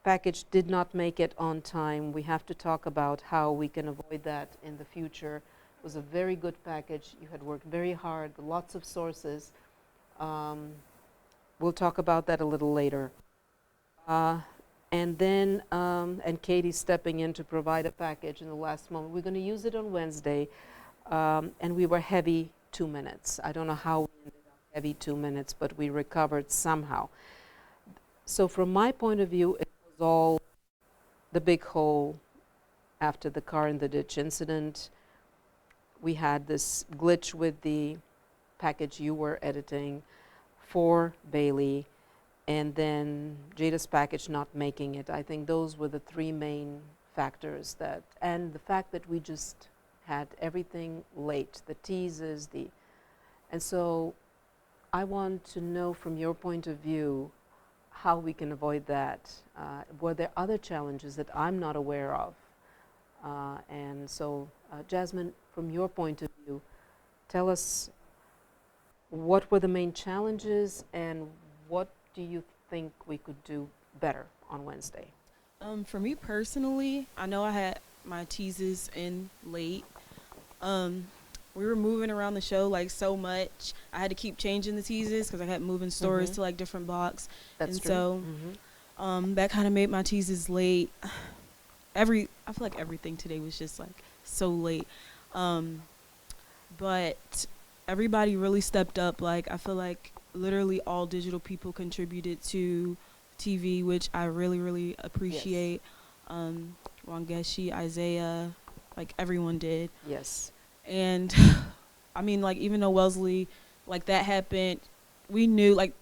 package did not make it on time. We have to talk about how we can avoid that in the future. It was a very good package. You had worked very hard, lots of sources. We'll talk about that a little later. And then, and Katie's stepping in to provide a package in the last moment. We're going to use it on Wednesday, and we were heavy 2 minutes. I don't know how we ended up heavy 2 minutes, but we recovered somehow. So from my point of view, it was all the big hole after the car in the ditch incident. We had this glitch with the package you were editing for Bailey, and then Jada's package not making it. I think those were the three main factors that, and the fact that we just had everything late, the teases, and so I want to know from your point of view how we can avoid that. Were there other challenges that I'm not aware of? And so, Jasmine, from your point of view, tell us what were the main challenges and what do you think we could do better on Wednesday? For me personally, I know I had my teases in late. We were moving around the show like so much. I had to keep changing the teases because I kept moving stories to like different blocks. That's and true. So that kind of made my teases late. I feel like everything today was just like so late. But everybody really stepped up. Like I feel like literally all digital people contributed to TV, which I really, really appreciate. Yes. Wangeshi, Isaiah, like everyone did. Yes. And I mean, like, even though Wellesley, like, that happened, we knew, like,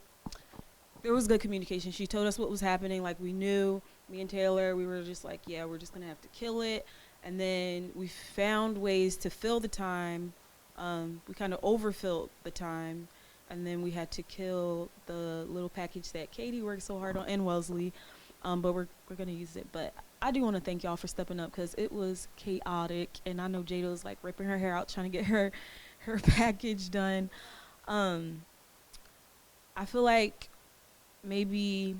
there was good communication. She told us what was happening. Like, we knew, me and Taylor, we were just like, yeah, we're just going to have to kill it. And then we found ways to fill the time. We kind of overfilled the time. And then we had to kill the little package that Katie worked so hard on, and Wellesley. But we're going to use it. But I do want to thank y'all for stepping up because it was chaotic, and I know Jada was like ripping her hair out trying to get her package done. I feel like maybe,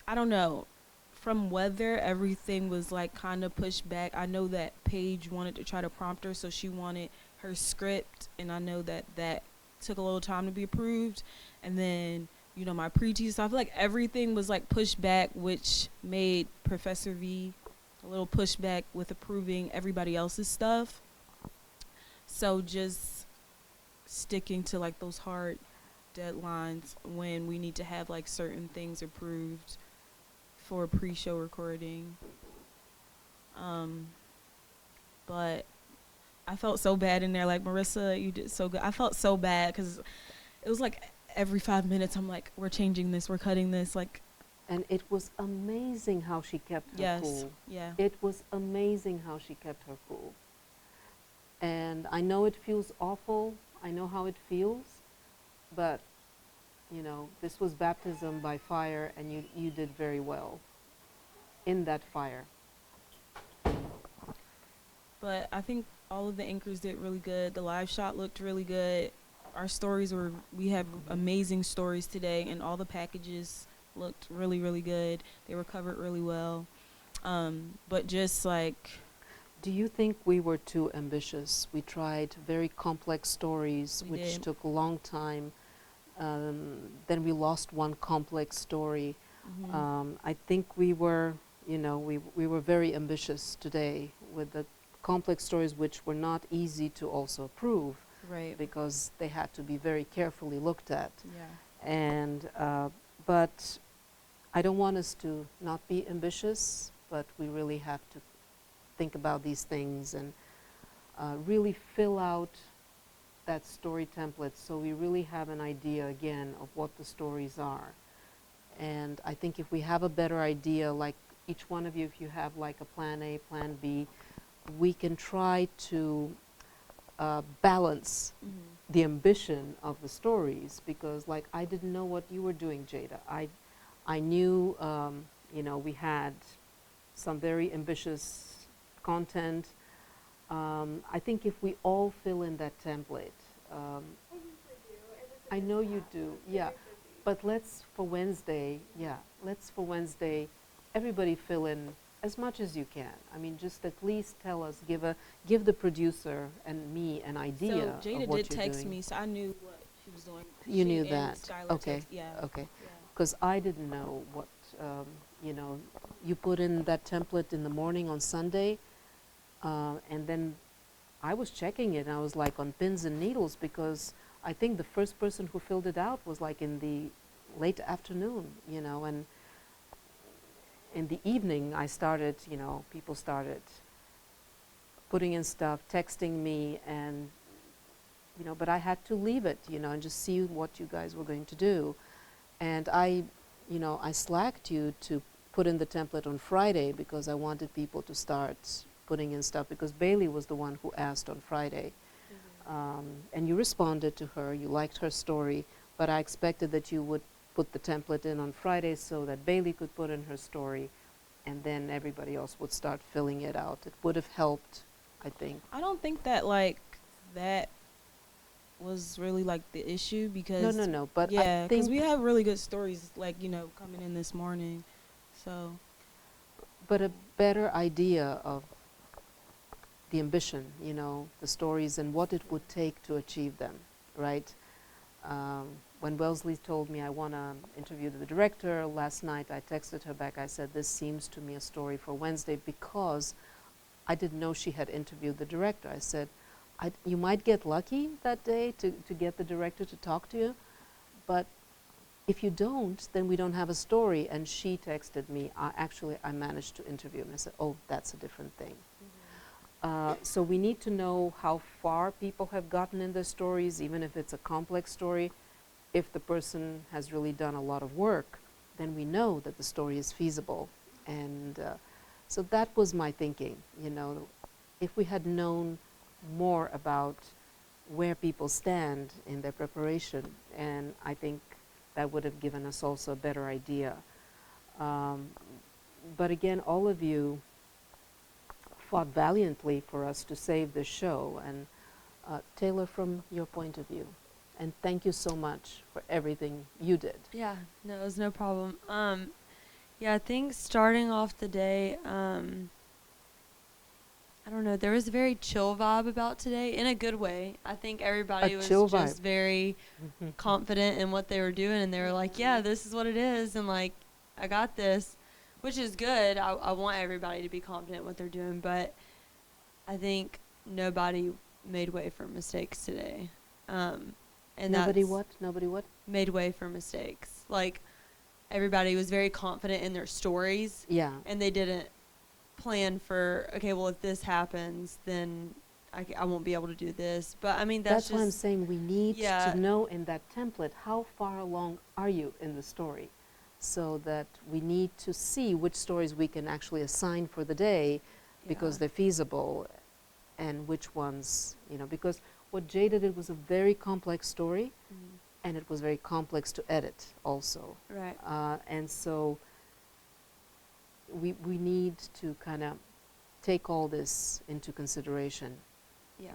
I don't know, from weather, everything was like kind of pushed back. I know that Paige wanted to try to prompt her, so she wanted her script, and I know that that took a little time to be approved. And then, you know, my pre-tease, so I feel like everything was like pushed back, which made Professor V a little pushback with approving everybody else's stuff. So just sticking to like those hard deadlines when we need to have like certain things approved for pre-show recording. But I felt so bad in there. Like, Marissa, you did so good. I felt so bad because it was like every 5 minutes I'm like, we're changing this, we're cutting this, like. And it was amazing how she kept her cool. Yeah. It was amazing how she kept her cool. And I know it feels awful. I know how it feels. But, you know, this was baptism by fire, and you did very well in that fire. But I think all of the anchors did really good. The live shot looked really good. Our stories we had amazing stories today, and all the packages looked really, really good. They were covered really well. But just like... Do you think we were too ambitious? We tried very complex stories, which took a long time. Then we lost one complex story. I think we were, you know, we were very ambitious today with the complex stories, which were not easy to also approve. Right. Because they had to be very carefully looked at. Yeah. And, but I don't want us to not be ambitious, but we really have to think about these things and really fill out that story template so we really have an idea again of what the stories are. And I think if we have a better idea, like each one of you, if you have like a plan A, plan B, we can try to balance the ambition of the stories, because like I didn't know what you were doing, Jada. I knew, you know, we had some very ambitious content. I think if we all fill in that template, I know you do, yeah. But let's for Wednesday, everybody fill in as much as you can. I mean, just at least tell us, give the producer and me an idea So of what Jada you're did text doing. me, so I knew what she was doing. You knew and that, Skylar okay, yeah. okay. Because I didn't know what, you know, you put in that template in the morning on Sunday, and then I was checking it, and I was like on pins and needles, because I think the first person who filled it out was like in the late afternoon, you know, and in the evening I started, you know, people started putting in stuff, texting me, and but I had to leave it, and just see what you guys were going to do. And I slacked you to put in the template on Friday because I wanted people to start putting in stuff, because Bailey was the one who asked on Friday. And you responded to her, you liked her story, but I expected that you would put the template in on Friday so that Bailey could put in her story, and then everybody else would start filling it out. It would have helped, I think. I don't think that that was really the issue, because no, but yeah, I because think we have really good stories coming in this morning, so. But a better idea of the ambition, the stories and what it would take to achieve them, right? When Wellesley told me I want to interview the director last night, I texted her back. I said, this seems to me a story for Wednesday, because I didn't know she had interviewed the director. I said, you might get lucky that day to get the director to talk to you, but if you don't, then we don't have a story. And she texted me, actually, I managed to interview him. I said, oh, that's a different thing. So we need to know how far people have gotten in their stories, even if it's a complex story. If the person has really done a lot of work, then we know that the story is feasible. And so that was my thinking, if we had known more about where people stand in their preparation, and I think that would have given us also a better idea. But again, all of you fought valiantly for us to save this show. And Taylor, from your point of view, and thank you so much for everything you did. Yeah, no, it was no problem. Yeah, I think starting off the day, I don't know, there was a very chill vibe about today, in a good way. I think everybody was just very confident in what they were doing, and they were like, yeah, this is what it is, and I got this, which is good. I want everybody to be confident in what they're doing, but I think nobody made way for mistakes today. And Nobody what? Made way for mistakes. Everybody was very confident in their stories. Yeah. And they didn't plan for, okay, well, if this happens, then I won't be able to do this. But I mean, that's why I'm saying we need to know in that template how far along are you in the story, so that we need to see which stories we can actually assign for the day because they're feasible, and which ones, because what Jada did was a very complex story, and it was very complex to edit also. Right. And so we need to kind of take all this into consideration. Yeah.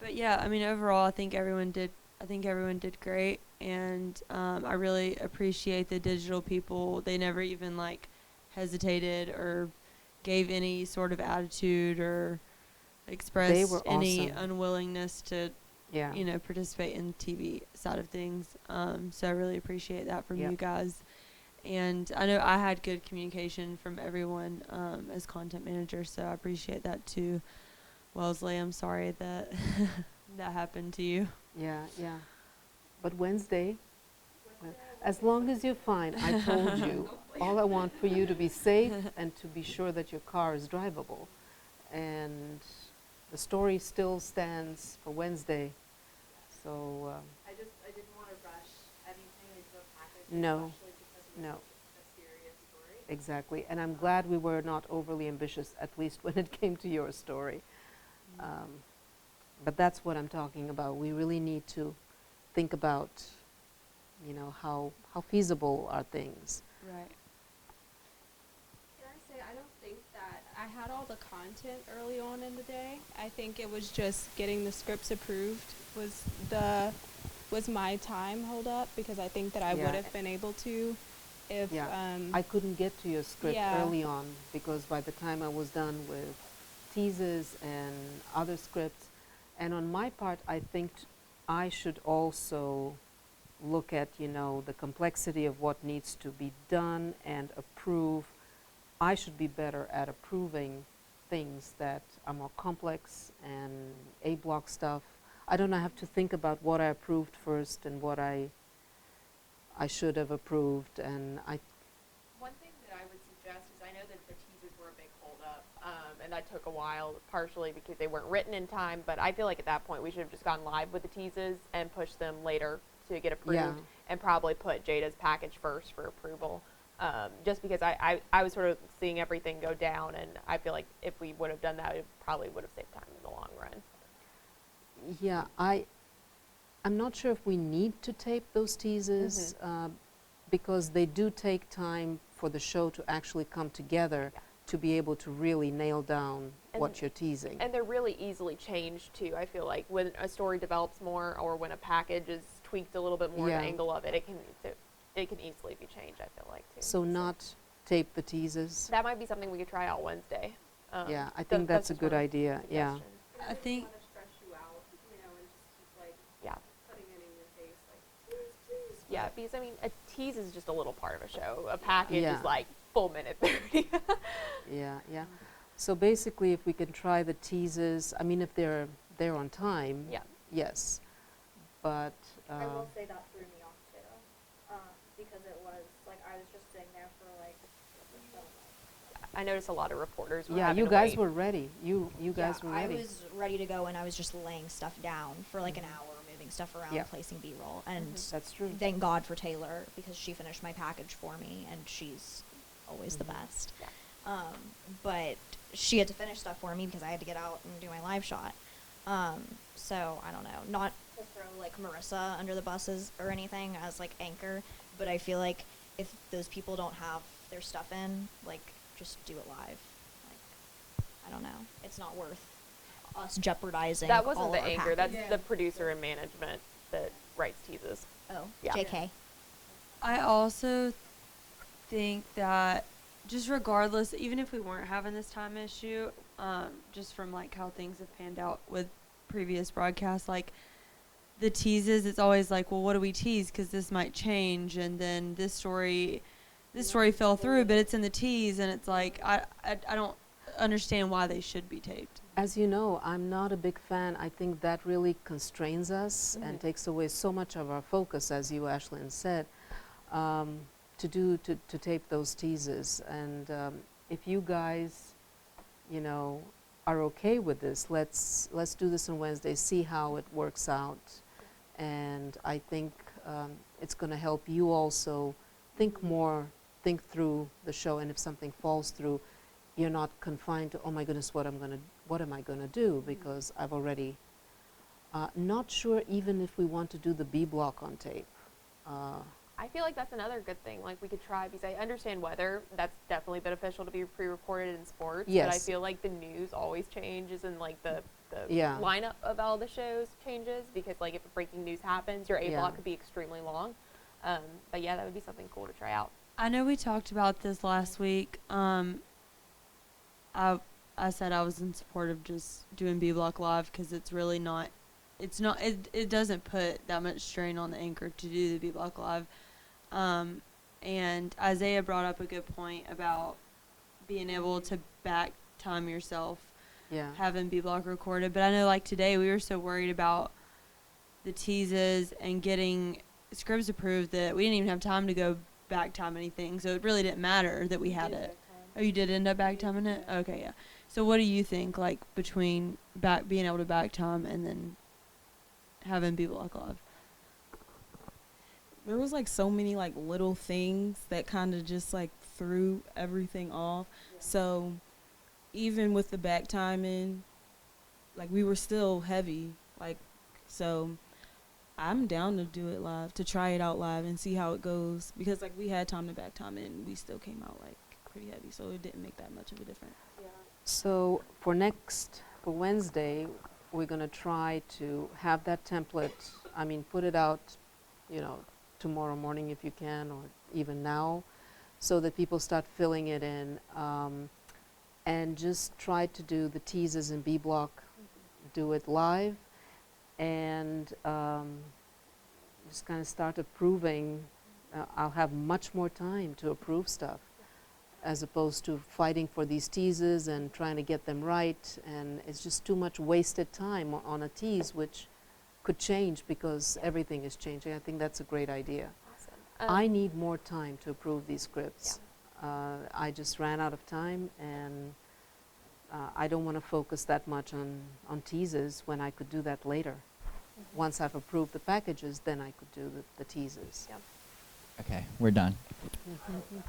But yeah, I mean, overall, I think everyone did great, and I really appreciate the digital people. They never even hesitated or gave any sort of attitude or expressed any unwillingness to participate in the TV side of things. So I really appreciate that from you guys. And I know I had good communication from everyone as content manager, so I appreciate that too. Wellesley, I'm sorry that that happened to you. Yeah. But Wednesday, as long as you're fine, I told you, all I want for you to be safe and to be sure that your car is drivable. And the story still stands for Wednesday. So I didn't want to rush anything into a package. No. Especially because it was a serious story. Exactly. And I'm glad we were not overly ambitious, at least when it came to your story. But that's what I'm talking about. We really need to think about, how feasible are things. Right. Can I say, I don't think that I had all the content early on in the day. I think it was just getting the scripts approved was my time hold up, because I think that I would have been able to if I couldn't get to your script early on, because by the time I was done with teases and other scripts, and on my part, I think I should also look at, the complexity of what needs to be done and approve. I should be better at approving things that are more complex and A-block stuff. I don't have to think about what I approved first and what I should have approved. And One thing that I would suggest is, I know that the teasers were a big holdup, and that took a while, partially because they weren't written in time. But I feel like at that point we should have just gone live with the teases and pushed them later to get approved, Yeah. and probably put Jada's package first for approval. Just because I was sort of seeing everything go down, and I feel like if we would have done that, it probably would have saved time in the long run. Yeah, I'm not sure if we need to tape those teases because they do take time for the show to actually come together to be able to really nail down what you're teasing. And they're really easily changed too. I feel like when a story develops more, or when a package is tweaked a little bit more, Yeah. the angle of it, it can easily be changed. I feel like too. So not tape the teasers. That might be something we could try out Wednesday. Yeah, I think that's a good idea. Yeah. I think. Yeah. Putting it in your face, like, please, please. Yeah, because I mean, a tease is just a little part of a show. A package Yeah. is like full minute 30. Yeah, yeah. So basically, if we can try the teasers, I mean, if they're on time, Yeah. yes. But I will say that threw me off too, because it was like I was just sitting there for like. I noticed a lot of reporters were yeah, having you to guys wait. were ready. You guys were ready. I was ready to go, and I was just laying stuff down for like an hour, moving stuff around, Yeah. placing B-roll, and That's true. thank God for Taylor, because she finished my package for me, and she's always the best. But she had to finish stuff for me because I had to get out and do my live shot. So I don't know, not to throw like Marissa under the buses or anything as like anchor, but I feel like if those people don't have their stuff in, like, just do it live. Like, I don't know, it's not worth us jeopardizing. That wasn't all the of our anchor. That's package. the producer and management that writes teases. Oh, yeah. JK. I also think that just regardless, even if we weren't having this time issue, just from like how things have panned out with previous broadcasts, like the teases, it's always like, well, what do we tease? Because this might change, and then this story fell through, but it's in the tease, and it's like I don't understand why they should be taped. As you know, I'm not a big fan. I think that really constrains us and takes away so much of our focus, as you, Ashlyn, said, to tape those teases. And if you guys, you know, are okay with this, let's do this on Wednesday, see how it works out. And I think it's going to help you also think through the show, and if something falls through, you're not confined to, oh my goodness, what am I going to do, because I've already, not sure even if we want to do the B block on tape. I feel like that's another good thing. Like, we could try, because I understand weather. That's definitely beneficial to be pre-recorded in sports. Yes. But I feel like the news always changes, and like the Yeah. lineup of all the shows changes, because like if breaking news happens, your A Yeah. block could be extremely long. But yeah, that would be something cool to try out. I know we talked about this last week. I said I was in support of just doing B Block Live because it's really not, it doesn't put that much strain on the anchor to do the B Block Live. And Isaiah brought up a good point about being able to back time yourself, Yeah. having B Block recorded. But I know, like today, we were so worried about the teases and getting scripts approved that we didn't even have time to go back time anything. So it really didn't matter that we had it. Oh, you did end up back timing it? Okay, yeah. So what do you think, like, between being able to back time and then having B Block Live? There was like so many like little things that kind of just like threw everything off. So even with the back timing, like we were still heavy. Like, so I'm down to do it live, to try it out live and see how it goes, because like we had time to back time and we still came out like pretty heavy, so it didn't make that much of a difference. So for Wednesday, we're going to try to have that template, put it out, tomorrow morning if you can, or even now, so that people start filling it in, and just try to do the teasers in B block, do it live, and just kind of start approving. I'll have much more time to approve stuff, as opposed to fighting for these teases and trying to get them right, and it's just too much wasted time on a tease, which could change because everything is changing. I think that's a great idea. Awesome. I need more time to approve these scripts. I just ran out of time, and I don't want to focus that much on teasers when I could do that later. Once I've approved the packages, then I could do the teasers. Okay, we're done. Mhm.